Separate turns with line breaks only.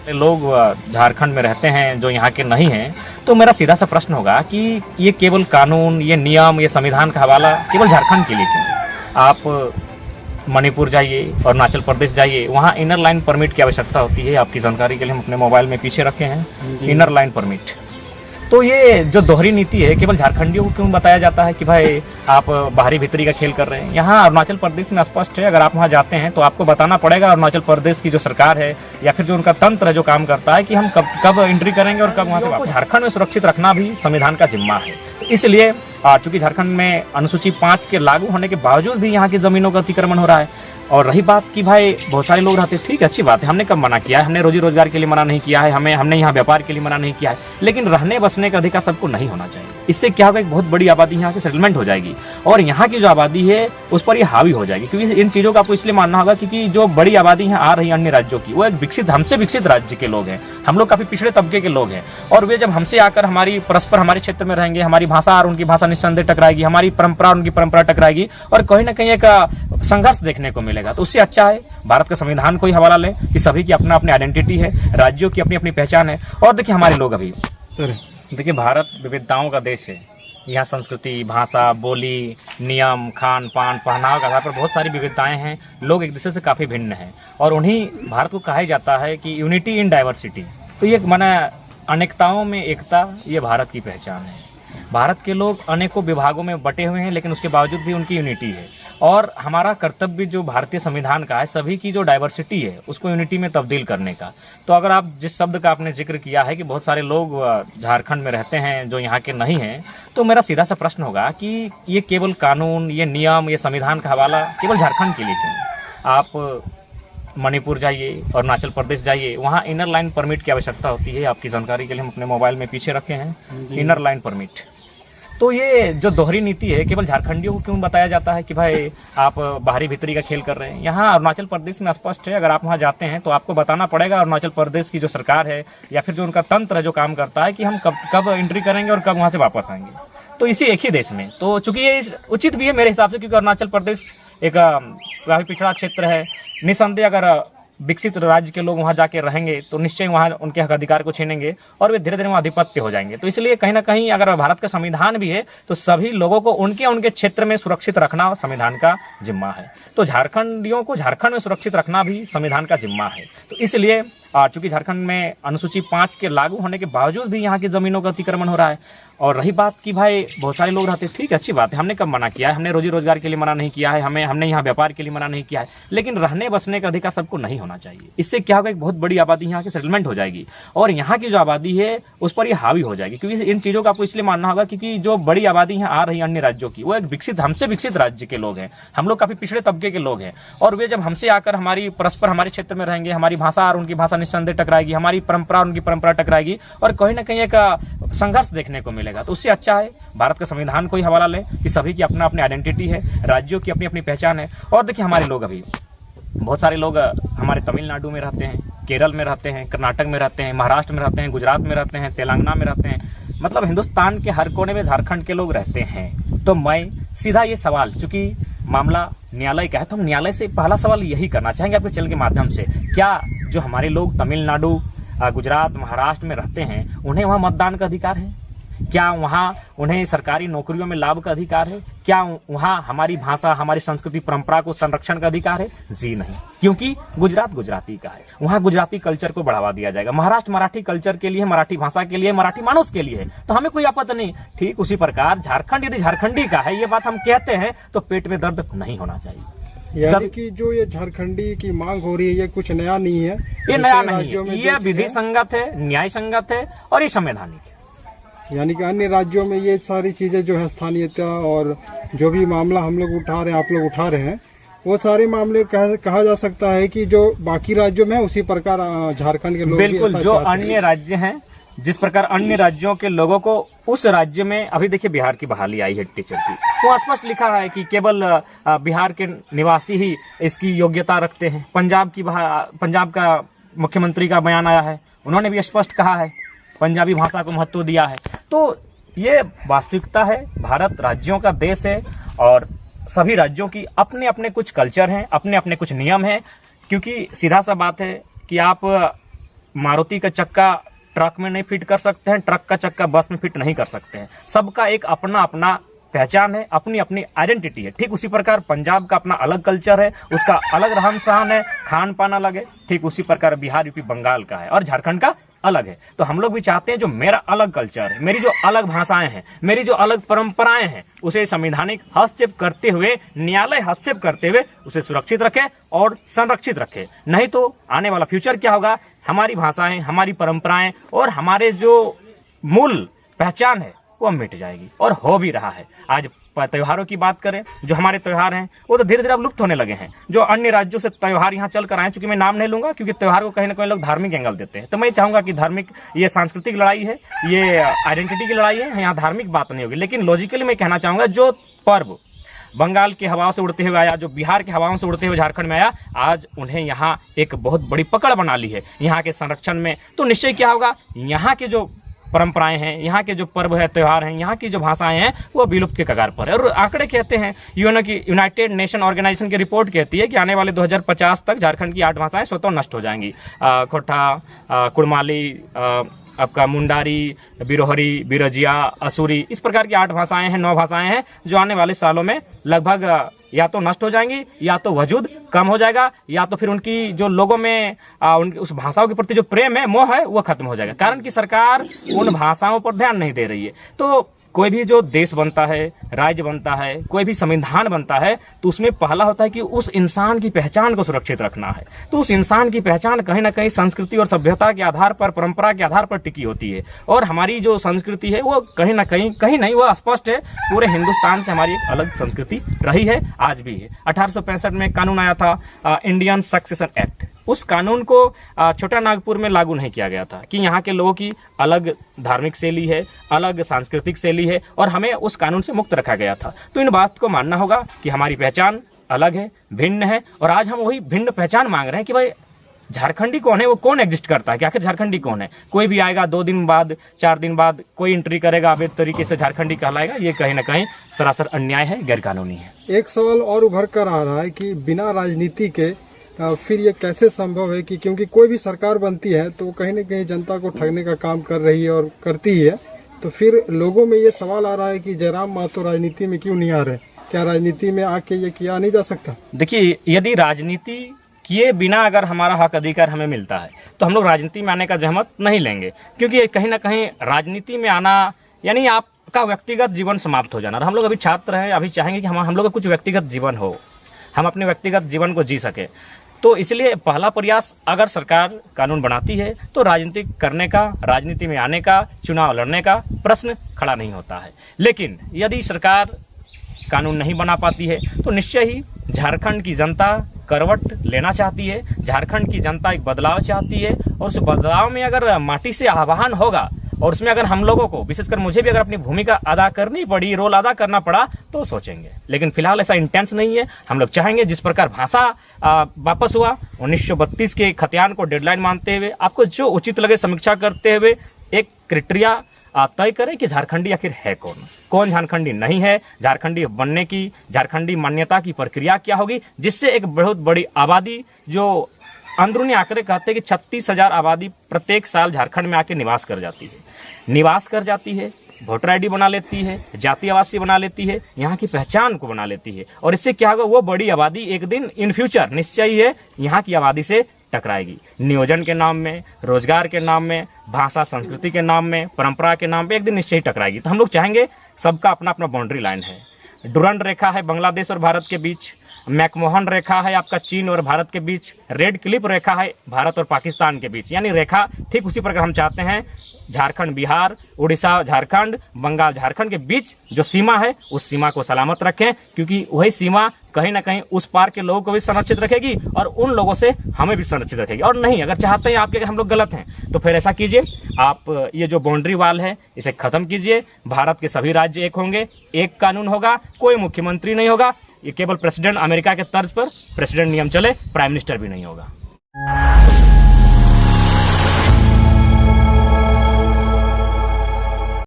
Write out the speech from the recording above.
लोग झारखंड में रहते हैं जो यहाँ के नहीं हैं, तो मेरा सीधा सा प्रश्न होगा कि ये केवल कानून, ये नियम, ये संविधान का हवाला केवल झारखंड के लिए क्यों? आप मणिपुर जाइए और अरुणाचल प्रदेश जाइए, वहाँ इनर लाइन परमिट की आवश्यकता होती है। आपकी जानकारी के लिए हम अपने मोबाइल में पीछे रखे हैं इनर लाइन परमिट। तो ये जो दोहरी नीति है, केवल झारखंडियों को क्यों बताया जाता है कि भाई आप बाहरी भीतरी का खेल कर रहे हैं? यहाँ अरुणाचल प्रदेश में स्पष्ट है, अगर आप वहाँ जाते हैं तो आपको बताना पड़ेगा अरुणाचल प्रदेश की जो सरकार है या फिर जो उनका तंत्र है जो काम करता है कि हम कब एंट्री करेंगे और कब वहाँ से वापस। झारखंड में सुरक्षित रखना भी संविधान का जिम्मा है। इसलिए चूंकि झारखंड में अनुसूची 5 के लागू होने के बावजूद भी यहाँ की जमीनों का अतिक्रमण हो रहा है। और रही बात कि भाई बहुत सारे लोग रहते हैं, ठीक है, अच्छी बात है, हमने कब मना किया है? हमने रोजी रोजगार के लिए मना नहीं किया है, हमने यहाँ व्यापार के लिए मना नहीं किया है, लेकिन रहने बसने का अधिकार सबको नहीं होना चाहिए। इससे क्या होगा, एक बहुत बड़ी आबादी यहाँ की सेटलमेंट हो जाएगी और यहाँ की जो आबादी है उस पर ये हावी हो जाएगी। क्योंकि इन चीजों का आपको इसलिए मानना होगा क्योंकि जो बड़ी आबादी यहाँ आ रही है अन्य राज्यों की, वो एक विकसित, हमसे विकसित राज्य के लोग हैं। हम लोग काफी पिछड़े तबके के लोग हैं और वे जब हमसे आकर हमारी परस्पर हमारे क्षेत्र में रहेंगे, हमारी भाषा और उनकी भाषा निस्संदेह टकराएगी, हमारी परंपरा और उनकी परंपरा टकराएगी और कहीं ना कहीं एक संघर्ष देखने को मिलेगा। तो उससे अच्छा है भारत के संविधान को ही हवाला लें कि सभी की अपना अपनी आइडेंटिटी है, राज्यों की अपनी अपनी पहचान है। और देखिए हमारे लोग अभी देखिए, भारत विविधताओं का देश है। यहाँ संस्कृति, भाषा, बोली, नियम, खान पान, पहनाव के आधार पर बहुत सारी विविधताएं हैं। लोग एक दूसरे से काफी भिन्न हैं और उन्हीं भारत को कहा जाता है कि यूनिटी इन डाइवर्सिटी। तो ये माना अनेकताओं में एकता, ये भारत की पहचान है। भारत के लोग अनेकों विभागों में बटे हुए हैं, लेकिन उसके बावजूद भी उनकी यूनिटी है। और हमारा कर्तव्य जो भारतीय संविधान का है, सभी की जो डाइवर्सिटी है उसको यूनिटी में तब्दील करने का। तो अगर आप जिस शब्द का आपने जिक्र किया है कि बहुत सारे लोग झारखंड में रहते हैं जो यहाँ के नहीं हैं, तो मेरा सीधा सा प्रश्न होगा कि ये केवल कानून, ये नियम, ये संविधान का हवाला केवल झारखंड के लिए क्यों? आप मणिपुर जाइए और अरुणाचल प्रदेश जाइए, वहाँ इनर लाइन परमिट की आवश्यकता होती है। आपकी जानकारी के लिए हम अपने मोबाइल में पीछे रखे हैं इनर लाइन परमिट। तो ये जो दोहरी नीति है, केवल झारखंडियों को क्यों बताया जाता है कि भाई आप बाहरी भीतरी का खेल कर रहे हैं? यहाँ अरुणाचल प्रदेश में स्पष्ट है, अगर आप वहाँ जाते हैं तो आपको बताना पड़ेगा अरुणाचल प्रदेश की जो सरकार है या फिर जो उनका तंत्र है जो काम करता है कि हम कब एंट्री करेंगे और कब वहाँ से वापस आएंगे। तो इसी एक ही देश में, तो चूंकि ये उचित भी है मेरे हिसाब से, क्योंकि अरुणाचल प्रदेश एक काफी पिछड़ा क्षेत्र है। निसंदेह अगर विकसित राज्य के लोग वहां जाके रहेंगे तो निश्चय वहां उनके हक अधिकार को छीनेंगे और वे धीरे धीरे वहां आधिपत्य हो जाएंगे। तो इसलिए कहीं ना कहीं अगर भारत का संविधान भी है तो सभी लोगों को उनके क्षेत्र में सुरक्षित रखना संविधान का जिम्मा है। तो झारखंडियों को झारखंड में सुरक्षित रखना भी संविधान का जिम्मा है। तो इसलिए चूंकि झारखंड में अनुसूची 5 के लागू होने के बावजूद भी यहाँ की जमीनों का अतिक्रमण हो रहा है। और रही बात कि भाई बहुत सारे लोग रहते हैं, ठीक है, अच्छी बात है, हमने कब मना किया है? हमने रोजी रोजगार के लिए मना नहीं किया है, हमने यहाँ व्यापार के लिए मना नहीं किया है, लेकिन रहने बसने का अधिकार सबको नहीं होना चाहिए। इससे क्या होगा, एक बहुत बड़ी आबादी यहाँ की सेटलमेंट हो जाएगी और यहाँ की जो आबादी है उस पर ये हावी हो जाएगी। क्योंकि इन चीजों का आपको इसलिए मानना होगा क्योंकि जो बड़ी आबादी यहाँ आ रही है अन्य राज्यों की, वो एक विकसित, हमसे विकसित राज्य के लोग हैं। हम लोग काफी पिछड़े तबके के लोग हैं और वे जब हमसे आकर हमारी परस्पर हमारे क्षेत्र में रहेंगे, हमारी भाषा और उनकी भाषा निस्संदेह टकराएगी, हमारी परंपरा और उनकी परंपरा टकराएगी और कहीं ना कहीं एक संघर्ष देखने को मिलेगा। तो उससे अच्छा है भारत के संविधान को ही हवाला लें कि सभी की अपना अपनी आइडेंटिटी है, राज्यों की अपनी अपनी पहचान है। और देखिए हमारे लोग अभी बहुत सारे लोग हमारे तमिलनाडु में रहते हैं, केरल में रहते हैं, कर्नाटक में रहते हैं, महाराष्ट्र में रहते हैं, गुजरात में रहते हैं, तेलंगाना में रहते हैं, मतलब हिंदुस्तान के हर कोने में झारखंड के लोग रहते हैं। तो मैं सीधा ये सवाल, चूंकि मामला न्यायालय का है, तो हम न्यायालय से पहला सवाल यही करना चाहेंगे आपके चैनल के माध्यम से, क्या जो हमारे लोग तमिलनाडु, गुजरात, महाराष्ट्र में रहते हैं उन्हें वहां मतदान का अधिकार है? क्या वहां उन्हें सरकारी नौकरियों में लाभ का अधिकार है? क्या वहां हमारी भाषा, हमारी संस्कृति, परंपरा को संरक्षण का अधिकार है? जी नहीं, क्योंकि गुजरात गुजराती का है, वहां गुजराती कल्चर को बढ़ावा दिया जाएगा। महाराष्ट्र मराठी कल्चर के लिए, मराठी भाषा के लिए, मराठी मानुष के लिए है, तो हमें कोई आपत्ति नहीं। ठीक उसी प्रकार झारखंड यदि झारखंडी का है, ये बात हम कहते हैं तो पेट में दर्द नहीं होना चाहिए।
यानी कि जो ये झारखंडी की मांग हो रही है ये कुछ नया नहीं है,
ये नया नहीं है, ये विधि संगत है, न्याय संगत है और ये संवैधानिक है।
यानी कि अन्य राज्यों में ये सारी चीजें जो है स्थानीयता और जो भी मामला हम लोग उठा रहे हैं, आप लोग उठा रहे हैं, वो सारे मामले कहा जा सकता है कि जो बाकी राज्यों में उसी प्रकार झारखंड के लोग
बिल्कुल जो अन्य राज्य हैं, जिस प्रकार अन्य राज्यों के लोगों को उस राज्य में, अभी देखिए बिहार की बहाली आई है टीचर की, वो स्पष्ट लिखा है कि केवल बिहार के निवासी ही इसकी योग्यता रखते हैं। पंजाब का मुख्यमंत्री का बयान आया है, उन्होंने भी स्पष्ट कहा है, पंजाबी भाषा को महत्व दिया है। तो ये वास्तविकता है, भारत राज्यों का देश है और सभी राज्यों की अपने अपने कुछ कल्चर हैं, अपने अपने कुछ नियम हैं। क्योंकि सीधा सा बात है कि आप मारुति का चक्का ट्रक में नहीं फिट कर सकते हैं, ट्रक का चक्का बस में फिट नहीं कर सकते हैं। सबका एक अपना अपना पहचान है, अपनी अपनी आइडेंटिटी है। ठीक उसी प्रकार पंजाब का अपना अलग कल्चर है, उसका अलग रहन सहन है, खान पान अलग है। ठीक उसी प्रकार बिहार, यूपी, बंगाल का है और झारखंड का अलग है। तो हम लोग भी चाहते हैं जो मेरा अलग कल्चर है, मेरी जो अलग भाषाएं हैं, मेरी जो अलग परंपराएं हैं, उसे संवैधानिक हस्तक्षेप करते हुए, न्यायालय हस्तक्षेप करते हुए उसे सुरक्षित रखे और संरक्षित रखे। नहीं तो आने वाला फ्यूचर क्या होगा, हमारी भाषाएं, हमारी परंपराएं और हमारे जो मूल पहचान है वो मिट जाएगी और हो भी रहा है। आज त्योहारों की बात करें, जो हमारे त्योहार हैं वो तो धीरे धीरे अब लुप्त होने लगे हैं। जो अन्य राज्यों से त्योहार यहाँ चल कर आए, चूंकि मैं नाम नहीं लूंगा क्योंकि त्योहार को कहीं ना कहीं लोग धार्मिक एंगल देते हैं, तो मैं चाहूंगा कि धार्मिक, ये सांस्कृतिक लड़ाई है, ये आइडेंटिटी की लड़ाई है, यहाँ धार्मिक बात नहीं होगी। लेकिन लॉजिकली मैं कहना चाहूंगा जो पर्व बंगाल की हवाओं से उड़ते हुए आया, जो बिहार की हवाओं से उड़ते हुए झारखंड में आया, आज उन्हें यहाँ एक बहुत बड़ी पकड़ बना ली है यहाँ के संरक्षण में। तो निश्चय क्या होगा, यहाँ के जो परंपराएं हैं, यहाँ के जो पर्व है, त्योहार हैं, यहाँ की जो भाषाएं हैं वो विलुप्त के कगार पर है। और आंकड़े कहते हैं, यूएनओ की यूनाइटेड नेशन ऑर्गेनाइजेशन की रिपोर्ट कहती है कि आने वाले 2050 तक झारखंड की 8 भाषाएं स्वतः नष्ट हो जाएंगी। खोटा, कुड़माली, आपका मुंडारी, बिरोहरी, बिरजिया, असुरी, इस प्रकार की 8 भाषाएं हैं, 9 भाषाएं हैं जो आने वाले सालों में लगभग या तो नष्ट हो जाएंगी, या तो वजूद कम हो जाएगा, या तो फिर उनकी जो लोगों में उस भाषाओं के प्रति जो प्रेम है, मोह है, वो खत्म हो जाएगा। कारण कि सरकार उन भाषाओं पर ध्यान नहीं दे रही है। तो कोई भी जो देश बनता है, राज्य बनता है, कोई भी संविधान बनता है, तो उसमें पहला होता है कि उस इंसान की पहचान को सुरक्षित रखना है। तो उस इंसान की पहचान कहीं ना कहीं संस्कृति और सभ्यता के आधार पर, परंपरा के आधार पर टिकी होती है। और हमारी जो संस्कृति है वो कहीं ना कहीं नहीं, वो स्पष्ट है, पूरे हिंदुस्तान से हमारी एक अलग संस्कृति रही है, आज भी है। 1865 में कानून आया था, इंडियन सक्सेशन एक्ट। उस कानून को छोटा नागपुर में लागू नहीं किया गया था कि यहाँ के लोगों की अलग धार्मिक शैली है, अलग सांस्कृतिक शैली है और हमें उस कानून से मुक्त रखा गया था। तो इन बात को मानना होगा कि हमारी पहचान अलग है, भिन्न है, और आज हम वही भिन्न पहचान मांग रहे हैं कि भाई झारखंडी कौन है, वो कौन एग्जिस्ट करता है, कि आखिर झारखंडी कौन है। कोई भी आएगा 2 दिन बाद, 4 दिन बाद कोई एंट्री करेगा, अवैध तरीके से झारखंडी कहलाएगा, ये कहीं ना कहीं सरासर अन्याय है, गैरकानूनी है।
एक सवाल और उभर कर आ रहा है कि बिना राजनीति के फिर ये कैसे संभव है कि, क्योंकि कोई भी सरकार बनती है तो कहीं न कहीं जनता को ठगने का काम कर रही है और करती ही है। तो फिर लोगों में ये सवाल आ रहा है कि जयराम मातो राजनीति में क्यों नहीं आ रहे, क्या राजनीति में आके ये किया नहीं जा सकता?
देखिए, यदि राजनीति किए बिना अगर हमारा हक अधिकार हमें मिलता है तो हम लोग राजनीति में आने का जहमत नहीं लेंगे, क्योंकि कहीं ना कहीं राजनीति में आना यानी आपका व्यक्तिगत जीवन समाप्त हो जाना। और हम लोग अभी छात्र हैं, अभी चाहेंगे कि हम लोग का कुछ व्यक्तिगत जीवन हो, हम अपने व्यक्तिगत जीवन को जी सके। तो इसलिए पहला प्रयास, अगर सरकार कानून बनाती है तो राजनीति करने का, राजनीति में आने का, चुनाव लड़ने का प्रश्न खड़ा नहीं होता है। लेकिन यदि सरकार कानून नहीं बना पाती है तो निश्चय ही झारखंड की जनता करवट लेना चाहती है, झारखंड की जनता एक बदलाव चाहती है, और उस बदलाव में अगर माटी से आह्वान होगा और उसमें अगर हम लोगों को, विशेषकर मुझे भी अगर अपनी भूमिका अदा करनी पड़ी, रोल अदा करना पड़ा, तो सोचेंगे। लेकिन फिलहाल ऐसा इंटेंस नहीं है। हम लोग चाहेंगे जिस प्रकार भाषा वापस हुआ 1932 के खतियान को डेडलाइन मानते हुए, आपको जो उचित लगे समीक्षा करते हुए एक क्राइटेरिया तय करें कि झारखंडी आखिर है कौन झारखंडी नहीं है, झारखंडी बनने की, झारखंडी मान्यता की प्रक्रिया क्या होगी, जिससे एक बहुत बड़ी आबादी, जो अंदरूनी आंकड़े कहते हैं कि 36,000 आबादी प्रत्येक साल झारखंड में आके निवास कर जाती है, वोटर आईडी बना लेती है, जाति आवासी बना लेती है, यहाँ की पहचान को बना लेती है। और इससे क्या होगा, वो बड़ी आबादी एक दिन इन फ्यूचर निश्चय ही है यहाँ की आबादी से टकराएगी। नियोजन के नाम में, रोजगार के नाम में, भाषा संस्कृति के नाम में, परंपरा के नाम पे एक दिन निश्चय ही टकराएगी। तो हम लोग चाहेंगे, सबका अपना अपना बाउंड्री लाइन है। डुरंड रेखा है बांग्लादेश और भारत के बीच, मैकमोहन रेखा है आपका चीन और भारत के बीच, रेड क्लिप रेखा है भारत और पाकिस्तान के बीच। यानी रेखा ठीक उसी प्रकार हम चाहते हैं झारखंड बिहार, उड़ीसा झारखंड, बंगाल झारखंड के बीच जो सीमा है उस सीमा को सलामत रखें, क्योंकि वही सीमा कहीं ना कहीं उस पार के लोगों को भी संरक्षित रखेगी और उन लोगों से हमें भी संरक्षित रखेगी। और नहीं, अगर चाहते हैं आपके हम लोग गलत हैं तो फिर ऐसा कीजिए, आप ये जो बाउंड्री वाल है इसे खत्म कीजिए। भारत के सभी राज्य एक होंगे, एक कानून होगा, कोई मुख्यमंत्री नहीं होगा, ये केवल प्रेसिडेंट, अमेरिका के तर्ज पर प्रेसिडेंट नियम चले, प्राइम मिनिस्टर भी नहीं होगा।